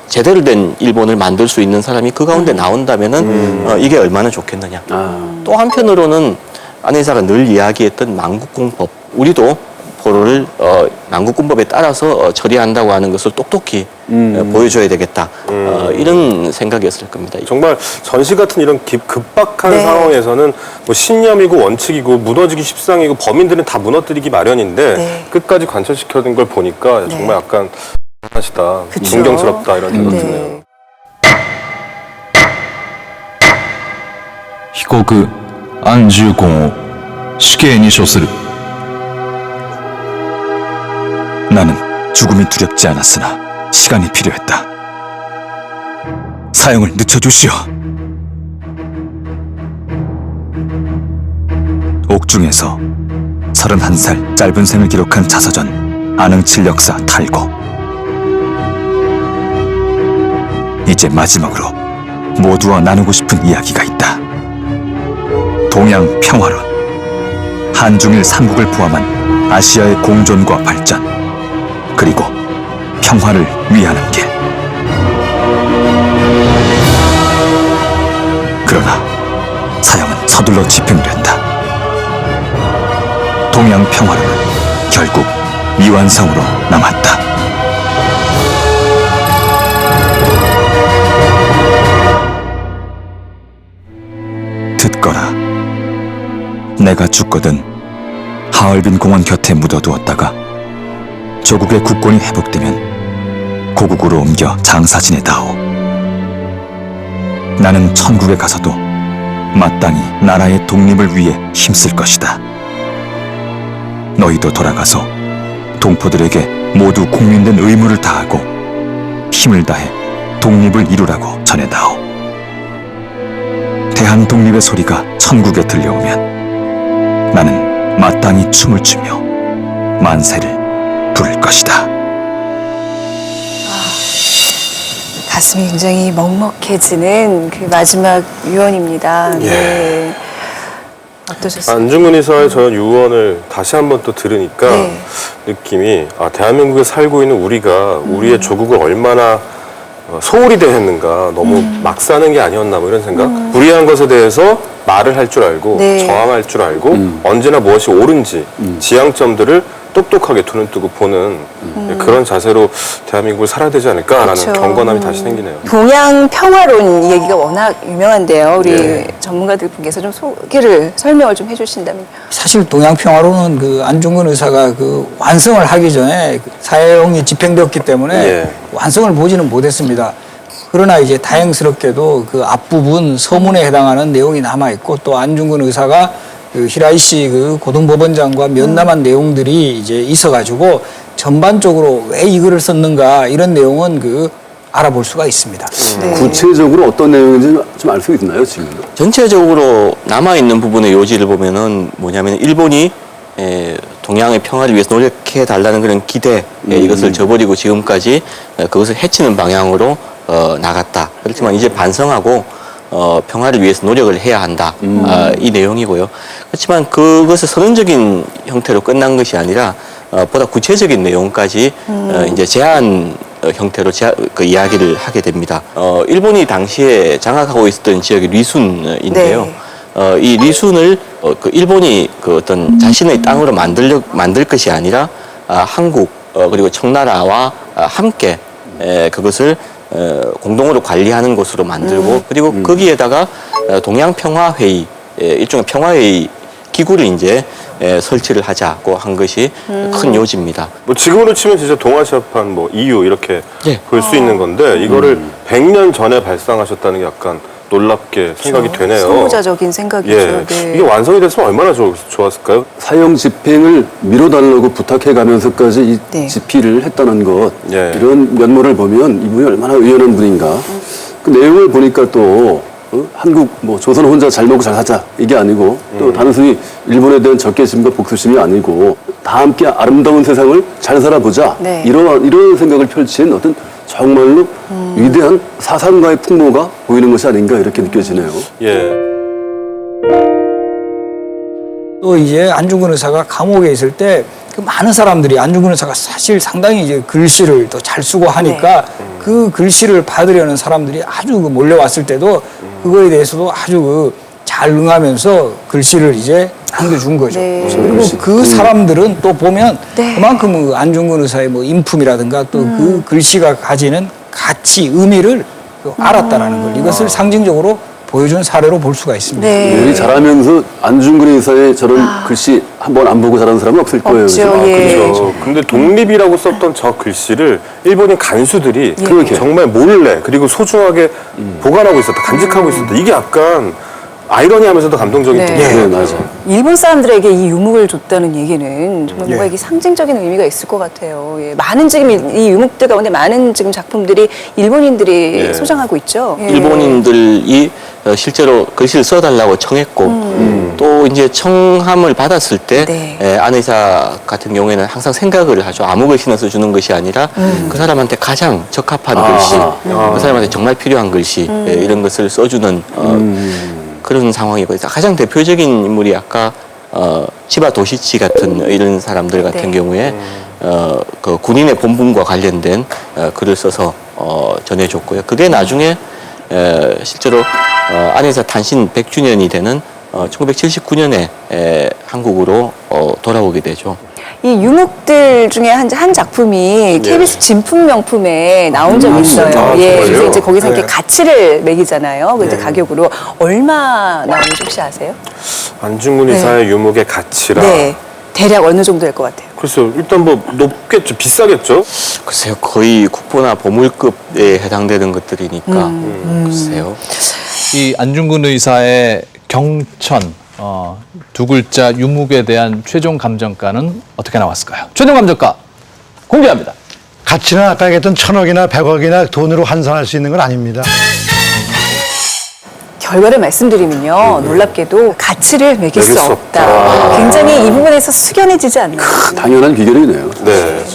제대로 된 일본을 만들 수 있는 사람이 그 가운데 나온다면은 이게 얼마나 좋겠느냐? 또 한편으로는 안 의사가 늘 이야기했던 만국공법, 우리도 포로를 만국공법에 따라서 처리한다고 하는 것을 똑똑히 보여줘야 되겠다. 이런 생각이었을 겁니다. 정말 전시 같은 이런 급박한 네. 상황에서는 뭐 신념이고 원칙이고 무너지기 십상이고 범인들은 다 무너뜨리기 마련인데 네. 끝까지 관철시켜둔 걸 보니까 정말 약간 하시다, 그쵸. 존경스럽다 이런 생각 드네요. 네. 被告安重婚を死刑に処する 나는 죽음이 두렵지 않았으나 시간이 필요했다. 사형을 늦춰주시오. 옥중에서 31살 짧은 생을 기록한 자서전 안흥칠 역사 탈고. 이제 마지막으로 모두와 나누고 싶은 이야기가 있다. 동양 평화론, 한중일 삼국을 포함한 아시아의 공존과 발전, 그리고 평화를 위하는 길. 그러나 사형은 서둘러 집행을 했다. 동양 평화로는 결국 미완성으로 남았다. 듣거라. 내가 죽거든 하얼빈 공원 곁에 묻어두었다가 조국의 국권이 회복되면 고국으로 옮겨 장사 지내다오. 나는 천국에 가서도 마땅히 나라의 독립을 위해 힘쓸 것이다. 너희도 돌아가서 동포들에게 모두 국민된 의무를 다하고 힘을 다해 독립을 이루라고 전해다오. 대한 독립의 소리가 천국에 들려오면 나는 마땅히 춤을 추며 만세를 부를 것이다. 가슴이 굉장히 먹먹해지는 그 마지막 유언입니다. 네. 어떠셨어요? 안중근 의사의 저 유언을 다시 한번 또 들으니까 네. 느낌이 대한민국에 살고 있는 우리가 우리의 조국을 얼마나 소홀히 대했는가, 너무 막 사는 게 아니었나 뭐 이런 생각. 불의한 것에 대해서 말을 할 줄 알고 네. 저항할 줄 알고 언제나 무엇이 옳은지 지향점들을 똑똑하게 눈을 뜨고 보는 그런 자세로 대한민국을 살아야 되지 않을까라는 그렇죠. 경건함이 다시 생기네요. 동양 평화론 얘기가 워낙 유명한데요. 우리 네. 전문가들 분께서 좀 설명을 좀 해주신다면. 사실 동양 평화로는 그 안중근 의사가 그 완성을 하기 전에 그 사형이 집행되었기 때문에 예. 완성을 보지는 못했습니다. 그러나 이제 다행스럽게도 그 앞부분 서문에 해당하는 내용이 남아 있고 또 안중근 의사가 그 히라이시 그 고등법원장과 면담한 내용들이 이제 있어가지고 전반적으로 왜 이거를 썼는가 이런 내용은 그 알아볼 수가 있습니다. 네. 구체적으로 어떤 내용인지 좀 알 수 있나요, 지금? 전체적으로 남아있는 부분의 요지를 보면은 뭐냐면 일본이 동양의 평화를 위해서 노력해 달라는 그런 기대 이것을 저버리고 지금까지 그것을 해치는 방향으로 나갔다. 그렇지만 이제 반성하고 평화를 위해서 노력을 해야 한다. 이 내용이고요. 그렇지만 그것을 선언적인 형태로 끝난 것이 아니라 보다 구체적인 내용까지 이제 제안 형태로 그 이야기를 하게 됩니다. 일본이 당시에 장악하고 있었던 지역이 리순인데요. 네. 이 리순을 그 일본이 그 어떤 자신의 땅으로 만들 것이 아니라 한국 그리고 청나라와 함께 그것을 공동으로 관리하는 곳으로 만들고 그리고 거기에다가 동양평화회의 일종의 평화회의 기구를 이제 설치를 하자고 한 것이 큰 요지입니다. 뭐 지금으로 치면 진짜 동아시아판 뭐 EU 이렇게 예. 볼 수 있는 건데 이거를 100년 전에 발상하셨다는 게 약간 놀랍게 생각이 되네요. 선구자적인 생각이죠. 예. 네. 이게 완성이 됐으면 얼마나 좋았을까요? 사형 집행을 미뤄달라고 부탁해 가면서까지 이 네. 집필을 했다는 것, 예. 이런 면모를 보면 이분이 얼마나 의연한 분인가. 그 내용을 보니까 또 한국 뭐 조선 혼자 잘 먹고 잘 사자 이게 아니고 또 단순히 일본에 대한 적개심과 복수심이 아니고 다 함께 아름다운 세상을 잘 살아보자. 네. 이런 생각을 펼친 어떤 정말로 위대한 사상가의 풍모가 보이는 것이 아닌가 이렇게 느껴지네요. 예. 또 이제 안중근 의사가 감옥에 있을 때 그 많은 사람들이 안중근 의사가 사실 상당히 이제 글씨를 또 잘 쓰고 하니까 그 글씨를 받으려는 사람들이 아주 그 몰려왔을 때도 그거에 대해서도 아주 그 잘 응하면서 글씨를 이제 남겨준 거죠. 네. 그리고 그 사람들은 또 보면 네. 그만큼 그 안중근 의사의 뭐 인품이라든가 또 그 글씨가 가지는 가치, 의미를 또 알았다라는 걸 이것을 상징적으로 보여준 사례로 볼 수가 있습니다. 네. 요리 잘하면서 안중근 의사의 저런 글씨 한 번 안 보고 잘하는 사람은 없을 거예요. 없죠, 그죠? 예. 그렇죠. 근데 독립이라고 썼던 저 글씨를 일본인 간수들이 그러게. 정말 몰래 그리고 소중하게 보관하고 있었다, 간직하고 있었다. 이게 약간 아이러니하면서도 감동적인 네. 부분이에요. 네, 맞아. 일본 사람들에게 이 유목을 줬다는 얘기는 정말 뭔가 이게 상징적인 의미가 있을 것 같아요. 예. 많은 지금 이 유목들 가운데 많은 지금 작품들이 일본인들이 예. 소장하고 있죠. 예. 일본인들이 실제로 글씨를 써달라고 청했고 또 이제 청함을 받았을 때 네. 안 의사 같은 경우에는 항상 생각을 하죠. 아무 글씨나 써주는 것이 아니라 그 사람한테 가장 적합한 글씨, 그 사람한테 정말 필요한 글씨 이런 것을 써주는 그런 상황이고 가장 대표적인 인물이 아까 치바 도시치 같은 이런 사람들 같은 네. 경우에 그 군인의 본분과 관련된 글을 써서 전해줬고요. 그게 나중에 실제로 안에서 탄신 100주년이 되는 1979년에 한국으로 돌아오게 되죠. 이 유목들 중에 한 작품이 KBS 진품 명품에 나온 적이 있어요. 아, 예, 정말요? 그래서 이제 거기서 이렇게 네. 가치를 매기잖아요. 그 이제 가격으로 얼마 나오는지 혹시 아세요? 안중근 의사의 유목의 가치라. 네, 대략 어느 정도 될 것 같아요? 글쎄요. 일단 뭐 높겠죠. 비싸겠죠. 글쎄요, 거의 국보나 보물급에 해당되는 것들이니까 글쎄요. 이 안중근 의사의 경천 두 글자 유목에 대한 최종 감정가는 어떻게 나왔을까요? 최종 감정가 공개합니다. 가치는 아까 얘기했던 1,000억이나 100억이나 돈으로 환산할 수 있는 건 아닙니다. 결과를 말씀드리면요, 놀랍게도 가치를 매길 수 수 없다. 굉장히 이 부분에서 숙연해지지 않나요? 당연한 비결이네요. 네.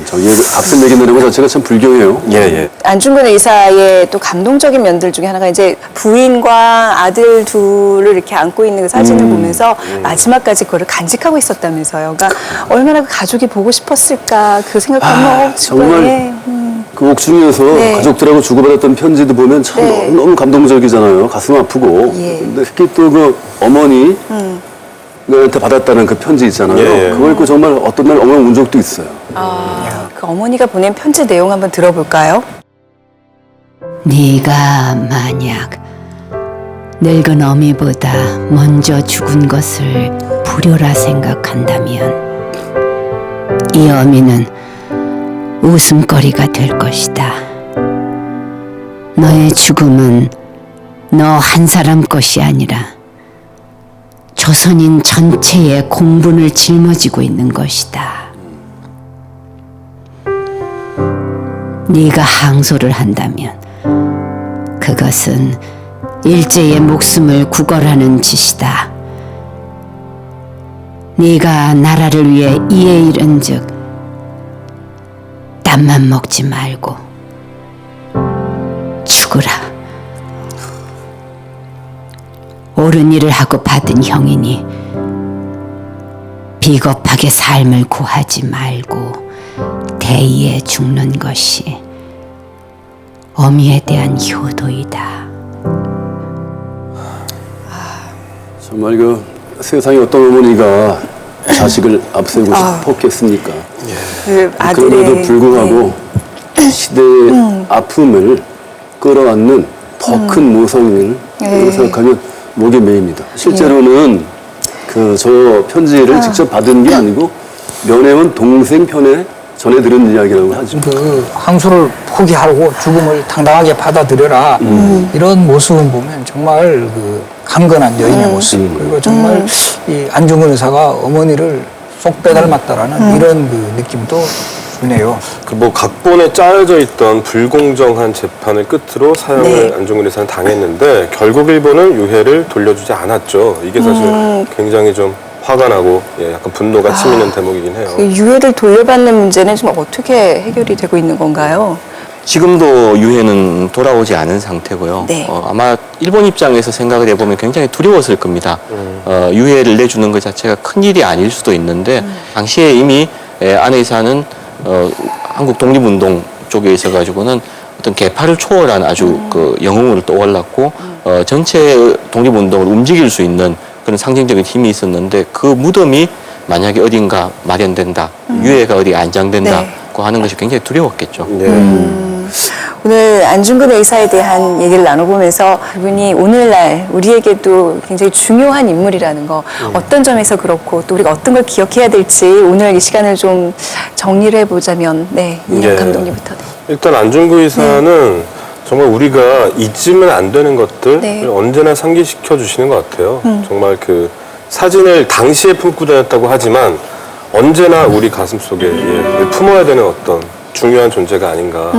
저기 값을 매긴다는 것 자체가 참 불경해요. 예. 안중근 의사의 또 감동적인 면들 중에 하나가 이제 부인과 아들 둘을 이렇게 안고 있는 그 사진을 보면서 마지막까지 그거를 간직하고 있었다면서요. 그러니까 얼마나 그 가족이 보고 싶었을까 그 생각하면 정말 그 옥중에서 네. 가족들하고 주고받았던 편지도 보면 참 네. 너무 감동적이잖아요. 가슴 아프고. 예. 근데 특히 또 그 어머니 한테 받았다는 그 편지 있잖아요. 예. 그거 읽고 정말 어떤 날 엉엉 운 적도 있어요. 그 어머니가 보낸 편지 내용 한번 들어볼까요? 네가 만약 늙은 어미보다 먼저 죽은 것을 불효라 생각한다면 이 어미는 웃음거리가 될 것이다. 너의 죽음은 너 한 사람 것이 아니라 조선인 전체의 공분을 짊어지고 있는 것이다. 네가 항소를 한다면 그것은 일제의 목숨을 구걸하는 짓이다. 네가 나라를 위해 이에 이른즉 땀만 먹지 말고 죽으라. 옳은 일을 하고 받은 형이니 비겁하게 삶을 구하지 말고 대의에 죽는 것이 어미에 대한 효도이다. 정말 그 세상에 어떤 어머니가 자식을 앞세우고 싶었겠습니까? 그 아들의 그럼에도 불구하고 시대의 아픔을 끌어안는 더 큰 모성을 생각하면 목에 메입니다. 실제로는 그 저 편지를 직접 받은 게 아니고 면회원 동생 편에 전해 들은 이야기라고 하죠. 그 항소를 포기하고 죽음을 당당하게 받아들여라. 이런 모습을 보면 정말 그 강건한 여인의 모습. 그리고 정말 이 안중근 의사가 어머니를 쏙 빼닮았다라는 이런 그 느낌도 드네요. 그 뭐 각본에 짜여져 있던 불공정한 재판을 끝으로 사형을 네. 안중근 의사는 당했는데 결국 일본은 유해를 돌려주지 않았죠. 이게 사실 굉장히 좀 화가 나고 약간 분노가 치미는 대목이긴 해요. 그 유해를 돌려받는 문제는 지금 어떻게 해결이 되고 있는 건가요? 지금도 유해는 돌아오지 않은 상태고요. 네. 아마 일본 입장에서 생각을 해보면 굉장히 두려웠을 겁니다. 유해를 내주는 것 자체가 큰 일이 아닐 수도 있는데 당시에 이미 안 의사는 한국 독립운동 쪽에 있어가지고는 어떤 계파를 초월한 아주 그 영웅으로 떠올랐고 전체 독립운동을 움직일 수 있는 그런 상징적인 힘이 있었는데 그 무덤이 만약에 어딘가 마련된다, 유해가 어디 안장된다고 하는 것이 굉장히 두려웠겠죠. 오늘 안중근 의사에 대한 얘기를 나눠보면서 그분이 오늘날 우리에게도 굉장히 중요한 인물이라는 거 어떤 점에서 그렇고 또 우리가 어떤 걸 기억해야 될지 오늘 이 시간을 좀 정리를 해보자면 이현 감독님부터. 일단 안중근 의사는 정말 우리가 잊으면 안 되는 것들을 언제나 상기시켜 주시는 것 같아요. 정말 그 사진을 당시에 품고 다녔다고 하지만 언제나 우리 가슴 속에 품어야 되는 어떤 중요한 존재가 아닌가.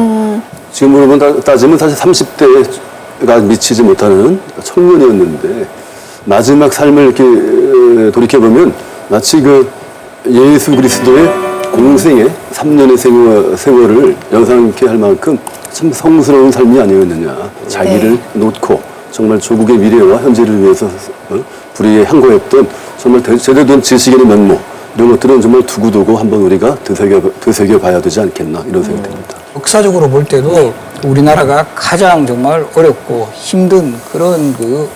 지금으로 따지면 사실 30대가 미치지 못하는 청년이었는데 마지막 삶을 이렇게 돌이켜보면 마치 그 예수 그리스도의 공생의 3년의 세월을 연상케 할 만큼 참 성스러운 삶이 아니었느냐. 자기를 놓고 정말 조국의 미래와 현재를 위해서 불의에 항거했던 정말 제대로 된 지식인의 면모 이런 것들은 정말 두고두고 한번 우리가 되새겨 봐야 되지 않겠나 이런 생각이 듭니다. 역사적으로 볼 때도 우리나라가 가장 정말 어렵고 힘든 그런 그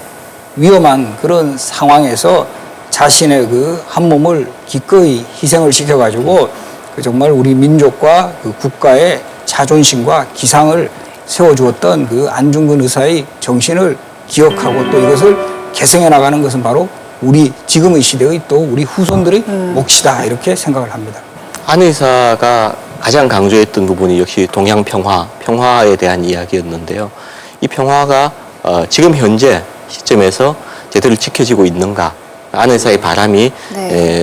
위험한 그런 상황에서 자신의 그 한 몸을 기꺼이 희생을 시켜가지고 그 정말 우리 민족과 그 국가의 자존심과 기상을 세워주었던 그 안중근 의사의 정신을 기억하고 또 이것을 계승해 나가는 것은 바로 우리 지금의 시대의 또 우리 후손들의 몫이다 이렇게 생각을 합니다. 안 의사가 가장 강조했던 부분이 역시 동양 평화에 대한 이야기였는데요. 이 평화가 지금 현재 시점에서 제대로 지켜지고 있는가, 안 의사의 바람이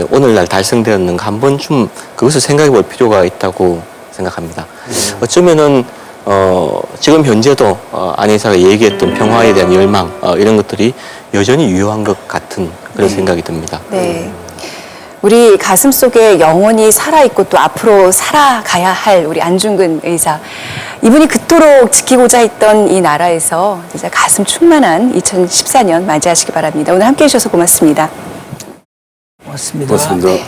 오늘날 달성되었는가 한 번쯤 그것을 생각해 볼 필요가 있다고 생각합니다. 어쩌면은 지금 현재도 안 의사가 얘기했던 평화에 대한 열망 이런 것들이 여전히 유효한 것 같은 그런 생각이 듭니다. 네. 우리 가슴 속에 영원히 살아있고 또 앞으로 살아가야 할 우리 안중근 의사. 이분이 그토록 지키고자 했던 이 나라에서 진짜 가슴 충만한 2014년 맞이하시기 바랍니다. 오늘 함께해 주셔서 고맙습니다. 고맙습니다. 고맙습니다.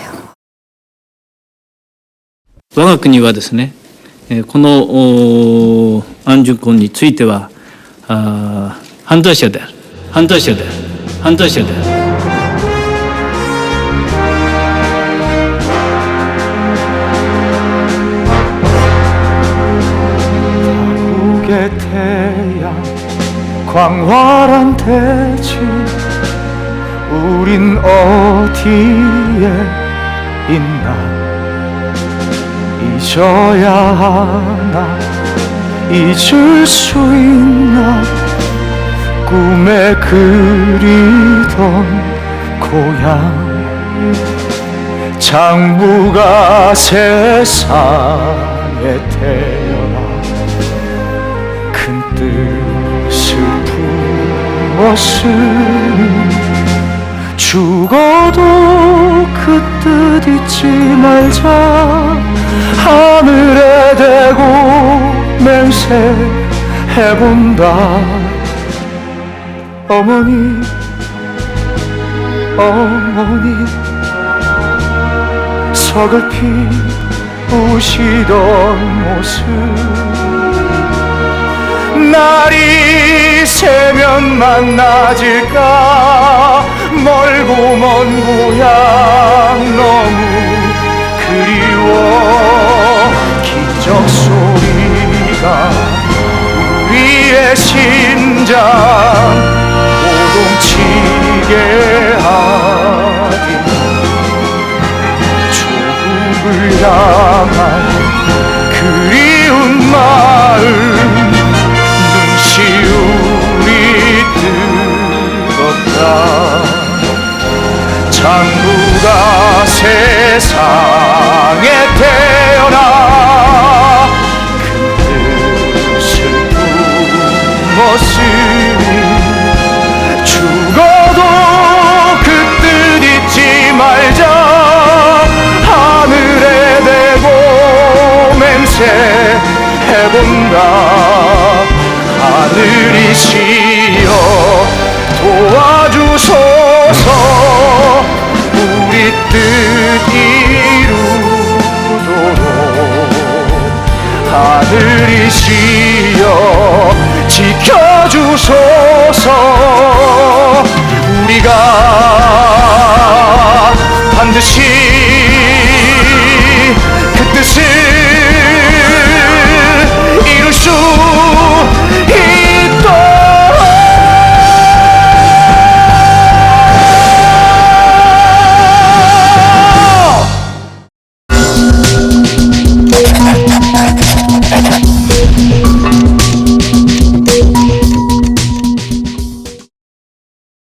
我が国はですね、この安住婚については犯罪者である、犯罪者である、犯罪者である。 태양 광활한 대지 우린 어디에 있나 잊어야 하나 잊을 수 있나 꿈에 그리던 고향 장부가 세상에 태어나 큰 뜻을 품었으니 죽어도 그 뜻 잊지 말자 하늘에 대고 맹세해본다 어머니 어머니 서글피 우시던 모습 날이 새면 만나질까 멀고 먼 고향 너무 그리워 기적 소리가 우리의 심장 오동치게 하니 조국을 향한 그리운 마음 눈시울이 뜨겁다 장부가 세상에 태어나 큰 뜻을 품었으니 죽어도 그 뜻 잊지 말자 하늘에 대고 맹세해본다 하늘이시여 도와주소서 우리 뜻 이루도록 하늘이시여 지켜주소서